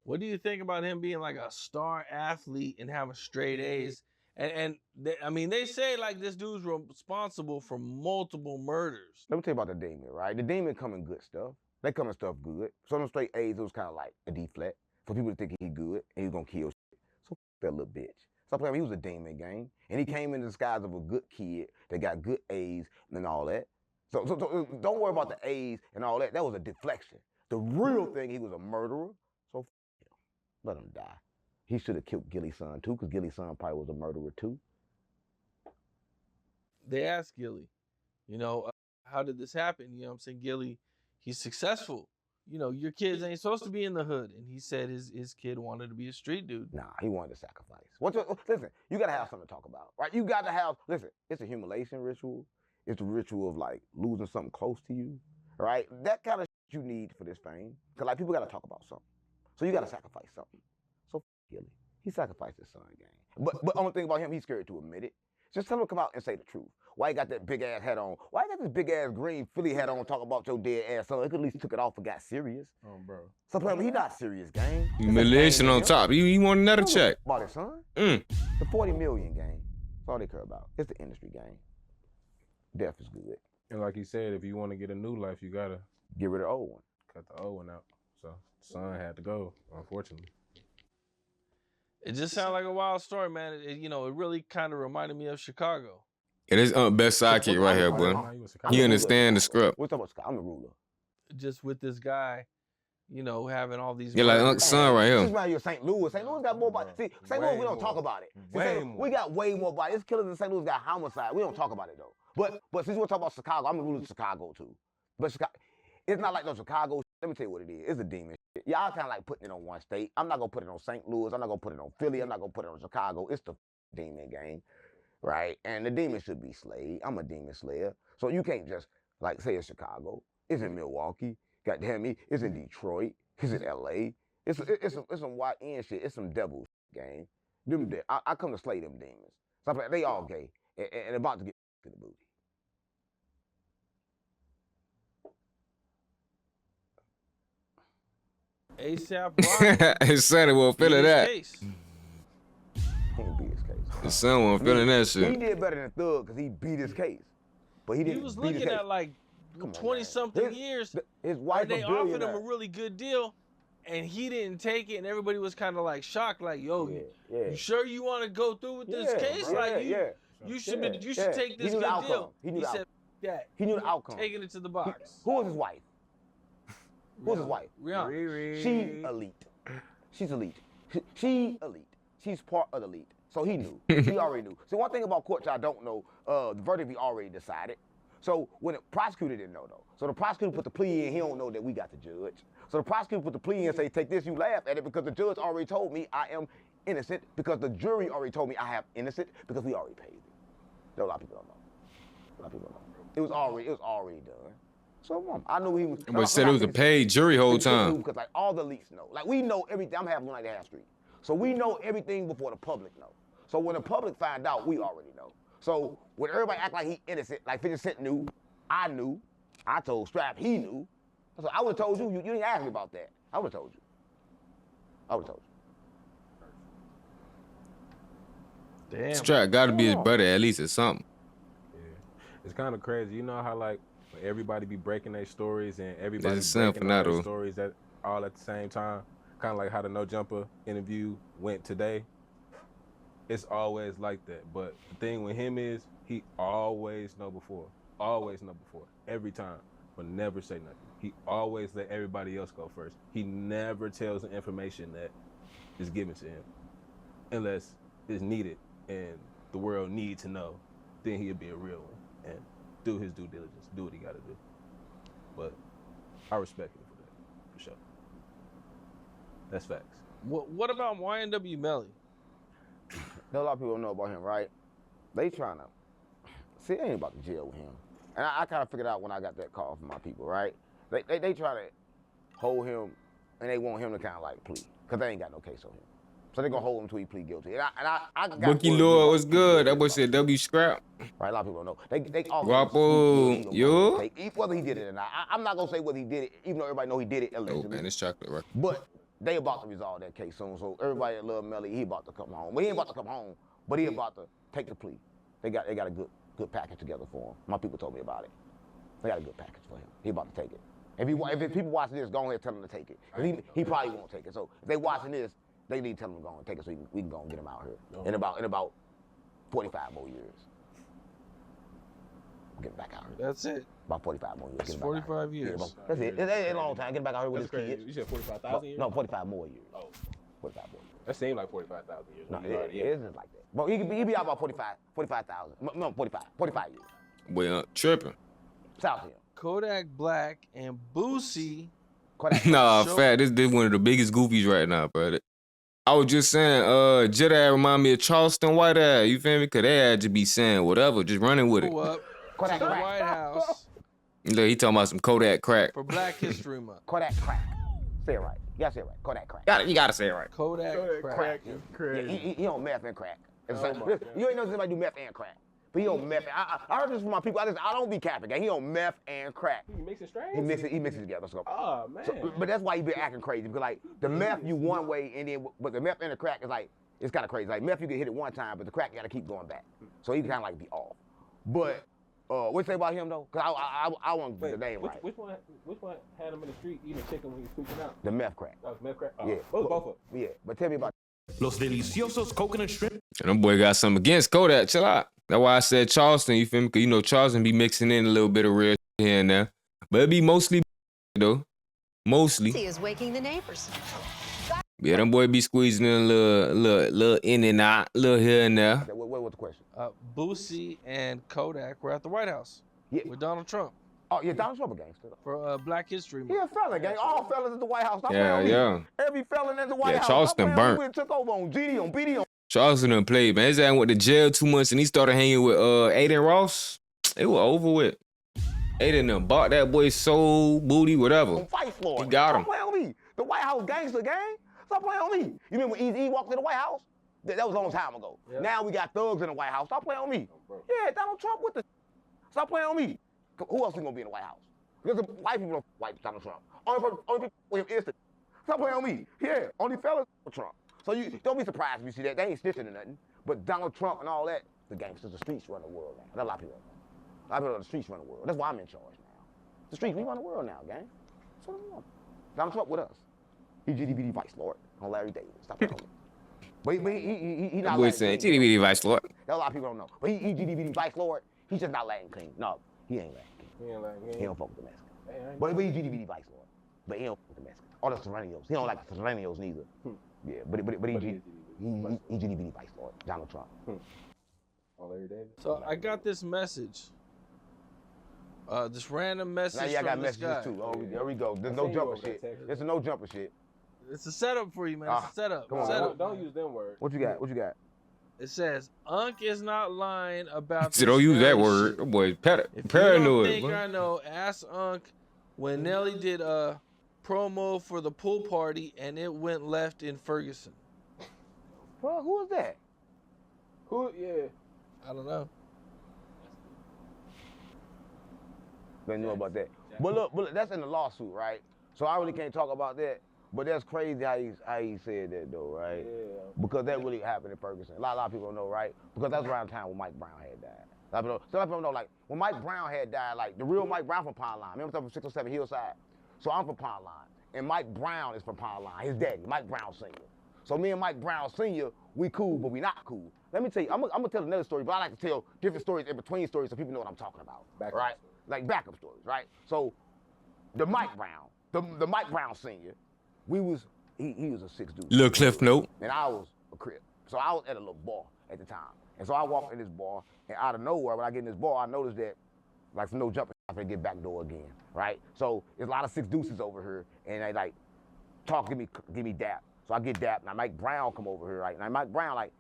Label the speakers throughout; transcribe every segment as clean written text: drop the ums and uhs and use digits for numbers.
Speaker 1: What do you think about him being like a star athlete and having straight A's? I mean, they say like this dude's responsible for multiple murders.
Speaker 2: Let me tell you about the demon, right? The demon come in good stuff. They come in stuff good. So them straight A's, it was kind of like a D flat for people to think he good and he's gonna kill shit. So that little bitch. Stop playing. He was a demon gang, and he came in the disguise of a good kid that got good A's and all that. So don't worry about the A's and all that. That was a deflection. The real thing, he was a murderer. So let him die. He should have killed Gilly's son too, because Gilly's son probably was a murderer too.
Speaker 1: They asked Gilly, you know, how did this happen? You know what I'm saying? Gilly, he's successful. You know, your kids ain't supposed to be in the hood. And he said his kid wanted to be a street dude.
Speaker 2: Nah, he wanted to sacrifice. Listen, you gotta have something to talk about, right? You gotta have, listen, it's a humiliation ritual. It's a ritual of like losing something close to you, right? That kind of shit you need for this fame. Cause like people gotta talk about something. So you gotta sacrifice something. So Gilly, he sacrificed his son, gang. But only thing about him, he's scared to admit it. Just tell him to come out and say the truth. Why he got that big ass hat on? Why he got this big ass green Philly hat on talking about your dead ass son? He could at least took it off and got serious.
Speaker 3: Oh, bro.
Speaker 2: So playing, he not serious, gang.
Speaker 4: Humiliation on top. You want another check?
Speaker 2: About his son?
Speaker 4: The
Speaker 2: 40 million, gang. That's all they care about. It's the industry, gang. Death is good.
Speaker 3: And like he said, if you want to get a new life, you gotta
Speaker 2: get rid of the old one.
Speaker 3: Cut the old one out. So son had to go, unfortunately.
Speaker 1: It just sounded like a wild story, man. It really kind of reminded me of Chicago.
Speaker 4: It is best sidekick right here, boy. He understand the script.
Speaker 2: What's up with Scott? I'm the ruler.
Speaker 1: Just with this guy, having all these.
Speaker 4: Yeah, like Uncle Son right here.
Speaker 2: This man here, St. Louis. St. Louis got more bodies. See, St. Louis, we don't talk about it. We got way more bodies. This killers in St. Louis got homicide. We don't talk about it though. But since we're talking about Chicago, I'm the ruler of Chicago too. But Chicago, it's not like no Chicago. Let me tell you what it is. It's a demon shit. Y'all kind of like putting it on one state. I'm not gonna put it on St. Louis. I'm not gonna put it on Philly. I'm not gonna put it on Chicago. It's the demon gang. Right? And the demon should be slayed. I'm a demon slayer. So you can't just, like, say it's Chicago. It's in Milwaukee. Goddamn me. It's in Detroit. It's in LA. It's some YN shit. It's some devil shit, gang. I come to slay them demons. So they all gay and about to get to the booty.
Speaker 1: ASAP
Speaker 4: His son won't feel that.
Speaker 2: Can't beat his case.
Speaker 4: His son won't feeling that shit.
Speaker 2: He did better than Thug because he beat his case. But he didn't.
Speaker 1: He was looking at like 20-something years.
Speaker 2: His wife,
Speaker 1: they offered him a really good deal, and he didn't take it, and everybody was kind of like shocked, like, "Yo, you sure you want to go through with this case? You should take this good deal."
Speaker 2: He
Speaker 1: said that.
Speaker 2: He knew the outcome.
Speaker 1: Taking it to the box.
Speaker 2: Who was his wife? Who's his wife?
Speaker 1: Rihanna.
Speaker 2: She elite. She's elite. She elite. She's part of the elite. So he knew. He already knew. So one thing about court y'all don't know, the verdict be already decided. So when the prosecutor didn't know though. So the prosecutor put the plea in, he don't know that we got the judge. So the prosecutor put the plea in and say, take this, you laugh at it because the judge already told me I am innocent, because the jury already told me I have innocent, because we already paid it. A lot of people don't know. A lot of people don't know. It was already done. So I knew he was.
Speaker 4: But said it was a paid jury whole time.
Speaker 2: Because like all the leaks know. Like we know everything. I'm half Moonlight Half Street. So we know everything before the public know. So when the public find out, we already know. So when everybody act like he innocent, like 50 Cent knew, I knew, I told Strap he knew. So I would have told you, you didn't ask me about that. I would have told you. I would have told you.
Speaker 1: Damn.
Speaker 4: Strap got to be his brother at least or something.
Speaker 3: Yeah. It's kind of crazy. You know how like everybody be breaking their stories and everybody
Speaker 4: There's
Speaker 3: breaking their stories all at the same time? Kind of like how the No Jumper interview went today. It's always like that. But the thing with him is he always know before. Always know before. Every time. But never say nothing. He always let everybody else go first. He never tells the information that is given to him. Unless it's needed and the world needs to know. Then he'll be a real one. And do his due diligence. Do what he got to do. But I respect him for that. For sure. That's facts.
Speaker 1: What about YNW Melly?
Speaker 2: A lot of people don't know about him, right? They trying to, see, I ain't about to jail with him. And I kind of figured out when I got that call from my people, right? They try to hold him, and they want him to kind of like plea, because they ain't got no case on him. So they gonna hold him until he plead guilty. And I got
Speaker 4: Bookie Lord was good. That boy said W Scrap.
Speaker 2: Right, a lot of people don't know. They all
Speaker 4: Guappo,
Speaker 2: whether he did it or not. I'm not gonna say whether he did it, even though everybody know he did it allegedly.
Speaker 4: Oh man, it's chocolate, right?
Speaker 2: But they about to resolve that case soon. So everybody that love Melly, he about to come home. Well, he ain't about to come home, but he about to take the plea. They got a good package together for him. My people told me about it. They got a good package for him. He about to take it. If people watching this, go ahead and tell him to take it. He probably won't take it. So if they watching this, they need to tell him to go and take it so we can go and get him out here in about 45 more years. Get him back out here.
Speaker 1: That's it.
Speaker 2: About 45 more years.
Speaker 1: That's 45 years.
Speaker 2: Yeah, that's it. It ain't a long time. Get him back out here with his kids.
Speaker 3: You said 45,000 years?
Speaker 2: No, 45 more years.
Speaker 3: Oh.
Speaker 2: 45 more years.
Speaker 3: That seemed like 45,000 years.
Speaker 2: No, it's just like that. But he be out about 45,000. No, 45 years.
Speaker 4: Well, tripping.
Speaker 2: South Hill.
Speaker 1: Kodak Black and Boosie.
Speaker 4: Nah, fat. This one of the biggest goofies right now, brother. I was just saying, Jedi remind me of Charleston Whitehead. You feel me? Cause they had to be saying whatever, just running with it.
Speaker 1: Go up to the White House.
Speaker 4: Look, he talking about some Kodak crack.
Speaker 1: For Black History Month.
Speaker 2: Kodak crack. Say it right. You gotta say it right. Kodak crack.
Speaker 4: You gotta say it right.
Speaker 1: Kodak crack.
Speaker 2: Yeah, he on meth and crack. You ain't know somebody do meth and crack. But he on meth. I heard this from my people. I don't be capping. He on meth and crack.
Speaker 3: He mixing strains?
Speaker 2: He mixes together. So.
Speaker 3: Oh, man.
Speaker 2: So, but that's why he been acting crazy. Because like the meth you one way and then, but the meth and the crack is like, it's kind of crazy. Like meth you can hit it one time, but the crack you gotta keep going back. So he kind of like be off. But what you say about him though? Cause I want to get the name right.
Speaker 3: Which one had him in the street eating chicken when he was freaking out?
Speaker 2: The meth crack.
Speaker 3: That was meth crack? Oh,
Speaker 2: Yeah.
Speaker 3: Both of them.
Speaker 2: Yeah. But tell me about
Speaker 5: Los deliciosos coconut shrimp.
Speaker 4: And them boy got something against Kodak. Chill out. That's why I said Charleston. You feel me? Cause you know Charleston be mixing in a little bit of real here and there, but it be mostly though. Mostly.
Speaker 6: He is waking the neighbors.
Speaker 4: Yeah, them boy be squeezing in a little in and out, little here and there.
Speaker 2: what was the question?
Speaker 1: Boosie and Kodak were at the White House with Donald Trump.
Speaker 2: Oh yeah, Donald Trump a gangster.
Speaker 1: For Black History Month.
Speaker 2: He a felon, gang. All felons at the White House. Stop
Speaker 4: Yeah,
Speaker 2: playing
Speaker 4: yeah.
Speaker 2: with me. Every felon at the White House.
Speaker 4: Charleston burnt.
Speaker 2: We took over on GD, on BD, on.
Speaker 4: Charleston done played, man. His ass went to jail 2 months and he started hanging with Aiden Ross. It was over with. Aiden done bought that boy soul, booty, whatever.
Speaker 2: On Fight Floor.
Speaker 4: He got him.
Speaker 2: Stop playing with me. The White House gangster gang. Stop playing with me. You remember when Eazy walked in the White House? That was a long time ago. Yep. Now we got thugs in the White House. Stop playing with me. Yeah, Donald Trump with the. Stop playing with me. Who else is gonna be in the White House? Because the white people don't like Donald Trump. Only people with him is the. Stop playing with me. Yeah, only fellas with Trump. So you don't be surprised if you see that. They ain't snitching or nothing. But Donald Trump and all that, the gangsters, the streets run the world now. That's a lot of people. A lot of people on the streets run the world. That's why I'm in charge now. The streets, we run the world now, gang. That's what I'm doing. Donald Trump with us. He GDBD Vice Lord on Larry David. Stop playing with me. But he not
Speaker 4: Boy saying GDBD Vice Lord.
Speaker 2: That a lot of people don't know. But he GDBD Vice Lord. He's just not Latin King. No, he ain't Latin King. He don't fuck with the Mexicans. But he GDBD Vice Lord. But he don't fuck with the Mexicans. Or the Serenios. He don't like the Serenios neither. Yeah, but he GDBD Vice Lord. Donald Trump.
Speaker 3: On Larry David.
Speaker 1: So I got this message. This random message.
Speaker 2: Now y'all got
Speaker 1: from this
Speaker 2: messages
Speaker 1: guy.
Speaker 2: too. Oh, there we go. There's no jumper shit. There's no jumper shit.
Speaker 1: It's a setup for you, man. It's a setup.
Speaker 2: Come on.
Speaker 1: Setup.
Speaker 3: Don't use them words.
Speaker 2: What you got? What you got?
Speaker 1: It says, Unc is not lying about
Speaker 4: So don't use that word.
Speaker 1: shit.
Speaker 4: That boy paranoid.
Speaker 1: If you don't think I know, ask Unc when Nelly did a promo for the pool party and it went left in Ferguson.
Speaker 2: Well, who is that?
Speaker 3: Who? Yeah.
Speaker 1: I don't know.
Speaker 2: They know about that. But look, that's in the lawsuit, right? So I really can't talk about that. But that's crazy how he said that though, right?
Speaker 3: Yeah.
Speaker 2: Because that really happened in Ferguson. A lot of people don't know, right? Because that's around the time when Mike Brown had died. A lot of people know, like, when Mike Brown had died, like, the real Mike Brown from Pond Line. Remember I'm from 607 Hillside? So I'm from Pond Line. And Mike Brown is from Pond Line. His daddy, Mike Brown Sr. So me and Mike Brown Sr., we cool, but we not cool. Let me tell you, I'm gonna tell another story, but I like to tell different stories in between stories so people know what I'm talking about, right? Like backup stories, right? So the Mike Brown, the Mike Brown Sr., he was a 6'2".
Speaker 4: Little cliff note.
Speaker 2: And I was a crip. So I was at a little bar at the time. And so I walked in this bar, and out of nowhere, when I get in this bar, I noticed that, like, from no jumping, I'm gonna get back door again, right? So there's a lot of 6 deuces over here, and they like talk, give me dap. So I get dap, and Mike Brown come over here, right? Now Mike Brown, like,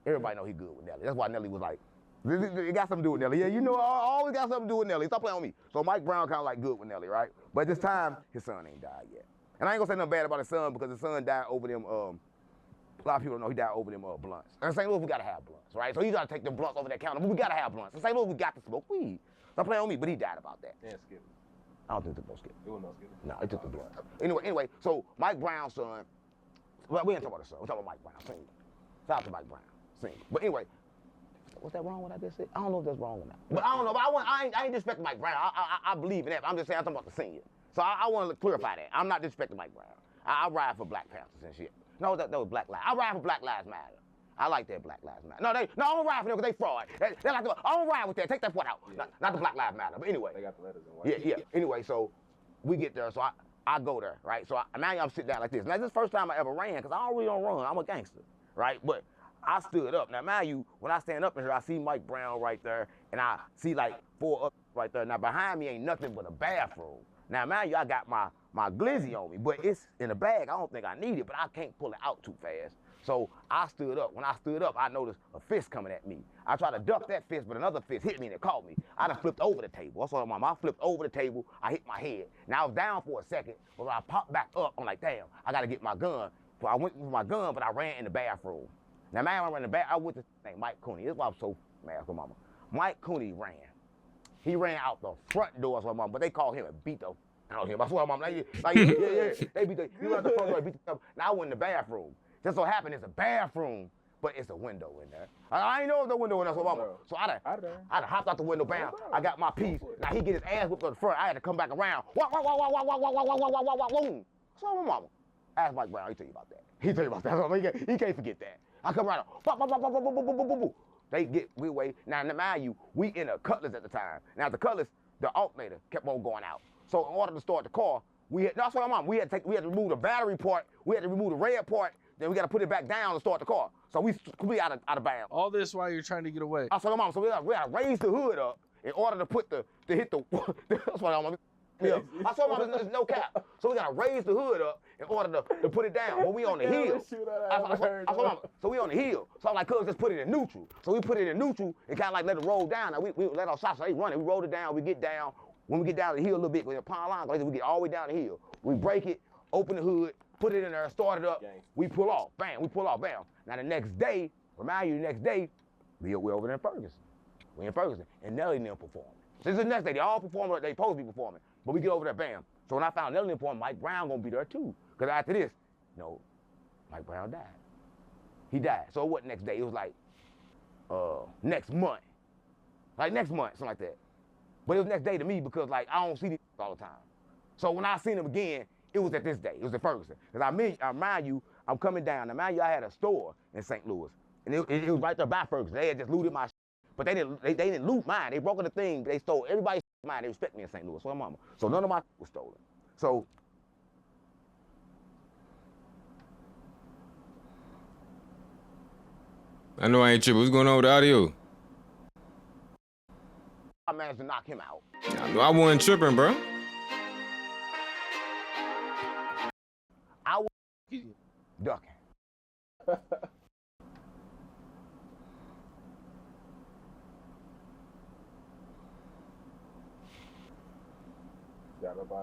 Speaker 2: everybody know he good with Nelly. That's why Nelly was like, it got something to do with Nelly. Yeah, you know, I always got something to do with Nelly. Stop playing with me. So Mike Brown kind of like good with Nelly, right? But at this time, his son ain't died yet. And I ain't gonna say nothing bad about his son because his son died over them, a lot of people don't know he died over them blunts. And in St. Louis, we gotta have blunts, right? So you gotta take them blunts over that counter, but we gotta have blunts. In St. Louis, we got to smoke weed. Stop playing with me, but he died about that.
Speaker 3: Yeah, Skippy.
Speaker 2: I don't think it took no Skippy.
Speaker 3: It was no Skippy.
Speaker 2: No, it took the blunts. Anyway, so Mike Brown's son, Well, we ain't talking about the son. We're talking about Mike Brown, single. Shout out to Mike Brown, single. But anyway, was that wrong what I just said? I don't know if that's wrong or not. But I don't know. But I ain't disrespecting Mike Brown. I believe in that. But I'm just saying I'm talking about the senior. So I want to clarify that. I'm not disrespecting Mike Brown. I ride for Black Panthers and shit. No, that was Black Lives. I ride for Black Lives Matter. I like that Black Lives Matter. No, I don't ride for them because they fraud. They like I don't ride with that. Take that part out. Yeah. Not the Black Lives Matter. But anyway.
Speaker 3: They got the letters in white.
Speaker 2: Yeah. Anyway, so we get there. So I go there, right? So now I'm sitting down like this. Now this is the first time I ever ran because I don't run. I'm a gangster, right? But I stood up. Now mind you, when I stand up in here, I see Mike Brown right there, and I see like 4 up right there. Now behind me ain't nothing but a bathroom. Now mind you, I got my glizzy on me, but it's in a bag. I don't think I need it, but I can't pull it out too fast. So I stood up. When I stood up, I noticed a fist coming at me. I tried to duck that fist, but another fist hit me and it caught me. I done flipped over the table. That's what I flipped over the table. I hit my head. Now I was down for a second, but when I popped back up, I'm like, damn, I got to get my gun. So I went with my gun, but I ran in the bathroom. Now, man, I ran in the bathroom. I went to name Mike Cooney. This is why I'm so mad for mama. Mike Cooney ran. He ran out the front door, so mama, but they called him and beat the out of him. I swear, mama, yeah. They beat the, he went out the front door, beat the, now I went in the bathroom. Just so happened it's a bathroom, but it's a window in there. I ain't know if the window in there, so mama. So I done hopped out the window, bam. I got my piece. Now he get his ass whipped on the front. I had to come back around. So my mama. Ask Mike Brown, he tell you about that. He tell you about that. He can't forget that. I come around. They get we away. Now mind you, we in a Cutlass at the time. Now the Cutlass, the alternator kept on going out. So in order to start the car, we had to remove the battery part, we had to remove the red part. Then we got to put it back down to start the car. So we out of bounds.
Speaker 1: All this while you're trying to get away.
Speaker 2: I told my mom, so we got to raise the hood up in order to put to hit the. That's what I want. Yeah. I told my mom there's no cap. So we got to raise the hood up in order to put it down. But we on the hill. So we on the hill. So I'm like, cuz just put it in neutral. So we put it in neutral and kind of like let it roll down. Now we let our shots, so they run it. We roll it down. We get down. When we get down the hill a little bit, with the pond line, we get all the way down the hill. We break it, open the hood. Put it in there, start it up, we pull off, bam, we pull off, bam. Now the next day, remind you the next day, we over there in Ferguson. We in Ferguson, and Nelly and them performing. So this is the next day, they all performing like they supposed to be performing, but we get over there, bam. So when I found Nelly and performing, Mike Brown gonna be there too. Because after this, Mike Brown died. He died. So it wasn't next day, it was like next month. Like next month, something like that. But it was next day to me because like I don't see these all the time. So when I seen him again, it was at this day. It was at Ferguson. Because I remind you, I'm coming down. Now, mind you, I had a store in St. Louis. And it was right there by Ferguson. They had just looted my shit. But they didn't loot mine. They broke in the thing. They stole everybody's mine. They respect me in St. Louis. So, mama. So none of my was stolen. So.
Speaker 4: I know I ain't tripping. What's going on with the audio?
Speaker 2: I managed to knock him out.
Speaker 4: I know I wasn't tripping, bro.
Speaker 2: I was ducking.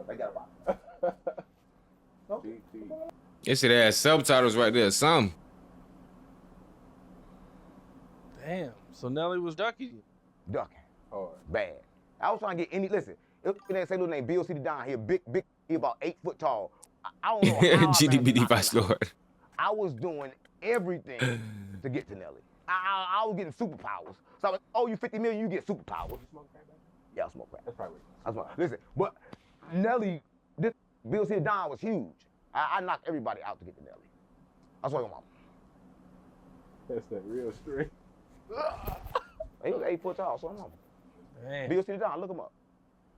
Speaker 2: They got a box.
Speaker 4: It should have subtitles right there, some.
Speaker 1: Damn. So Nelly was ducking.
Speaker 2: Ducking. Bad. I was trying to get listen, if they say little name Bill C. Don, he a big, he about 8 foot tall. I don't know how
Speaker 4: GDBD Vice Lord.
Speaker 2: I was doing everything to get to Nelly. I was getting superpowers. So I was like, oh, you 50 million, you get superpowers. You smoke crack, man? Yeah, I smoke crack. That's probably listen, but Nelly, Bill C. Don was huge. I knocked everybody out to get to Nelly. That's what I'm on.
Speaker 3: That's that real strength.
Speaker 2: He was 8 foot tall, so I'm on.
Speaker 1: Man.
Speaker 2: Bill C. Don, look him up.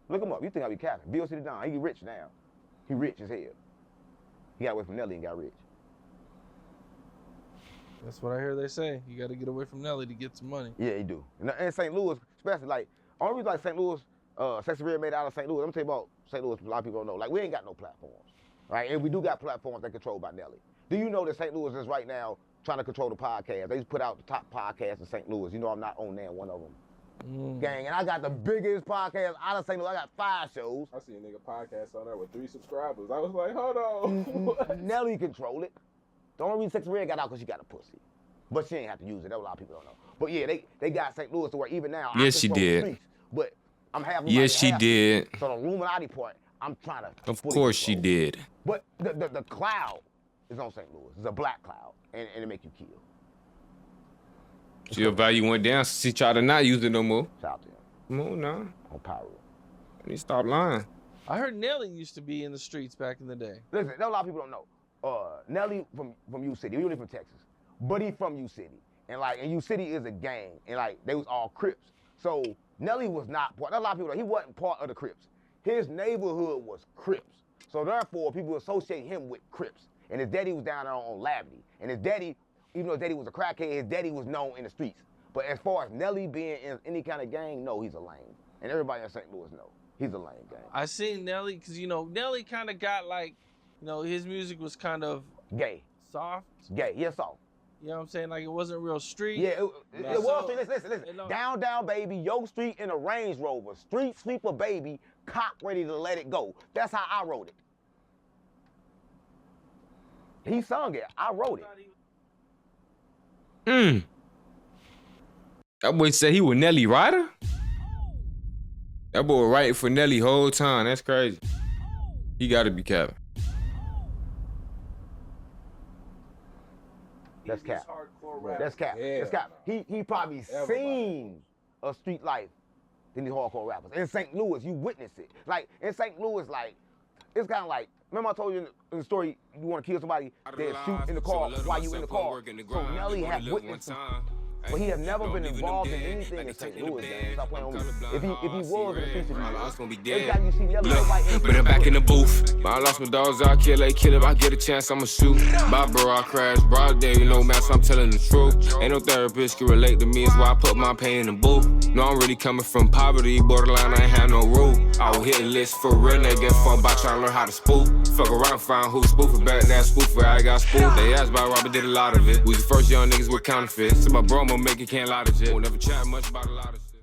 Speaker 2: Look him up. You think I be capping. Bill C. Don, he rich now. He rich as hell. He got away from Nelly and got rich.
Speaker 1: That's what I hear they say. You got to get away from Nelly to get some money.
Speaker 2: Yeah, he do. And St. Louis, especially, like, only reason like St. Louis, Sexy Red made out of St. Louis, I'm going to tell you about St. Louis, a lot of people don't know. Like, we ain't got no platforms, right? And we do got platforms that controlled by Nelly. Do you know that St. Louis is right now trying to control the podcast? They just put out the top podcasts in St. Louis. You know I'm not on there, one of them. Gang, and I got the biggest podcast out of St. Louis. I got 5 shows.
Speaker 3: I see a nigga podcast on there with 3 subscribers. I was like, hold on.
Speaker 2: Nelly control it. The only reason Sexy Red got out because she got a pussy. But she ain't have to use it. That a lot of people don't know. But yeah, they got St. Louis to where even now,
Speaker 4: yes, she did.
Speaker 2: Streets, but I'm half.
Speaker 4: Yes, she did.
Speaker 2: So the Illuminati part, I'm trying to.
Speaker 4: Of course she did.
Speaker 2: But the cloud is on St. Louis. It's a black cloud, and it make you kill.
Speaker 4: So your value went down since he tried to not use it no more.
Speaker 2: Shout out to him.
Speaker 4: Come on now.
Speaker 2: On Pyro.
Speaker 4: I need to stop lying.
Speaker 1: I heard Nelly used to be in the streets back in the day.
Speaker 2: Listen, a lot of people don't know. Nelly from U-City. He really from Texas. But he from U-City. And U-City is a gang. And they was all Crips. So Nelly was not part, a lot of people, he wasn't part of the Crips. His neighborhood was Crips. So therefore, people associate him with Crips. And his daddy was down there on Lavity. And his daddy, even though his daddy was a crackhead, his daddy was known in the streets. But as far as Nelly being in any kind of gang, no, he's a lame. And everybody in St. Louis know he's a lame gang.
Speaker 1: I seen Nelly, because, Nelly kind of got his music was kind of
Speaker 2: gay.
Speaker 1: Soft.
Speaker 2: Gay, yeah, soft.
Speaker 1: You know what I'm saying? Like, it wasn't real street.
Speaker 2: Yeah, it was. Listen. Down, down, baby, Yo Street in a Range Rover. Street sweeper, baby, cop ready to let it go. That's how I wrote it. He sung it. I wrote it.
Speaker 4: That boy said he was Nelly Ryder? That boy writing for Nelly whole time. That's crazy. He gotta be capping.
Speaker 2: That's cap. That's cap. Yeah. That's cap. He probably seen a street life than these hardcore rappers. In St. Louis, you witness it. In St. Louis, it's kind of like, remember I told you in the story, you want to kill somebody, they shoot in the car while you in the car. So Nelly had witnessed but he has never been involved in anything in St. Louis, man. Stop playing with me. If he was in the streets, every time you see Nelly,
Speaker 4: but I'm back in the booth. I lost my dogs, I'll kill if I get a chance, I'ma shoot. My bro, I crash, broad day, man, so I'm telling the truth. Ain't no therapist can relate to me, it's why I put my pain in the booth. No, I'm really coming from poverty, borderline, I ain't have no rule. I will hit a list for real, they get fun by trying to learn how to spoof. Fuck around, find who spoofing back, that spoof where I got spoofed. They asked about Robert, did a lot of it. We was the first young niggas with counterfeits. So my bro, make it, can't lie to shit. Won't never chat much about a lot of shit.